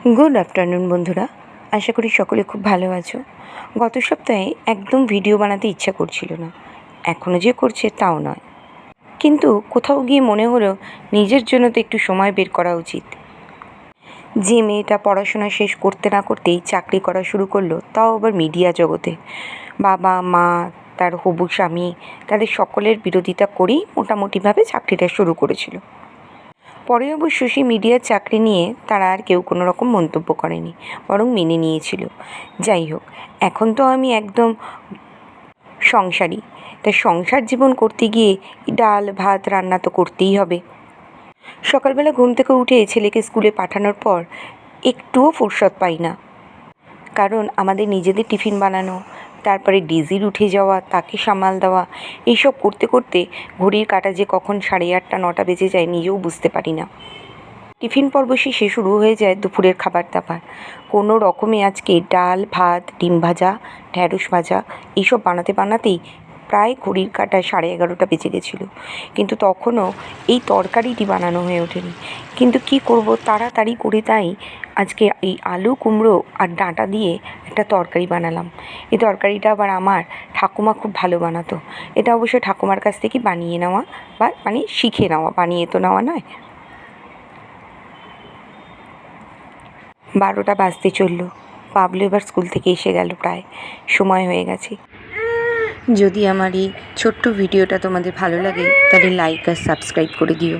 Good afternoon বন্ধুরা, আশা করি সকলে খুব ভালো আছো। গত সপ্তাহে একদম ভিডিও বানাতে ইচ্ছা করছিল না, এখনও যে করছে তাও নয়, কিন্তু কোথাও গিয়ে মনে হলো নিজের জন্য তো একটু সময় বের করা উচিত। যে মেয়েটা পড়াশোনা শেষ করতে না করতেই চাকরি করা শুরু করলো, তাও আবার মিডিয়া জগতে, বাবা মা তার হবু স্বামী তাদের সকলের বিরোধিতা করেই মোটামুটিভাবে চাকরিটা শুরু করেছিল। পরে অবশ্য সেই মিডিয়ার চাকরি নিয়ে তারা আর কেউ কোনো রকম মন্তব্য করেনি, বরং মেনে নিয়েছিল। যাই হোক, এখন তো আমি একদম সংসারী, তাই সংসার জীবন করতে গিয়ে ডাল ভাত রান্না তো করতেই হবে। সকালবেলা ঘুম থেকে উঠে ছেলেকে স্কুলে পাঠানোর পর একটুও ফুরসত পাই না, কারণ আমাদের নিজেদের টিফিন বানানো, তারপরে ডিজির উঠে যাওয়া, তাকে সামাল দেওয়া, এইসব করতে করতে ঘড়ির কাঁটা যে কখন 8:30 9টা বেজে যায় নিজেও বুঝতে পারি না। টিফিন পর্ব শেষে শুরু হয়ে যায় দুপুরের খাবার দাবার। কোনো রকমে আজকে ডাল ভাত ডিম ভাজা ঢ্যাঁড়স ভাজা এইসব বানাতে বানাতেই প্রায় ঘড়ির কাঁটায় 11:30 বেজে গেছিলো, কিন্তু তখনও এই তরকারিটি বানানো হয়ে ওঠেনি। কিন্তু কি করব, তাড়াতাড়ি করে তাই আজকে এই আলু কুমড়ো আর ডাঁটা দিয়ে একটা তরকারি বানালাম। এই তরকারিটা আবার আমার ঠাকুমা খুব ভালো বানাতো। এটা অবশ্য ঠাকুমার কাছ থেকে বানিয়ে নেওয়া, বা মানে শিখে নেওয়া, বানিয়ে তো নেওয়া নয়। 12টা বাজতে চললো, পাবলু এবার স্কুল থেকে এসে গেল, প্রায় সময় হয়ে গেছে। যদি আমার এই ছোট্ট ভিডিওটা তোমাদের ভালো লাগে তাহলে লাইক আর সাবস্ক্রাইব করে দিও।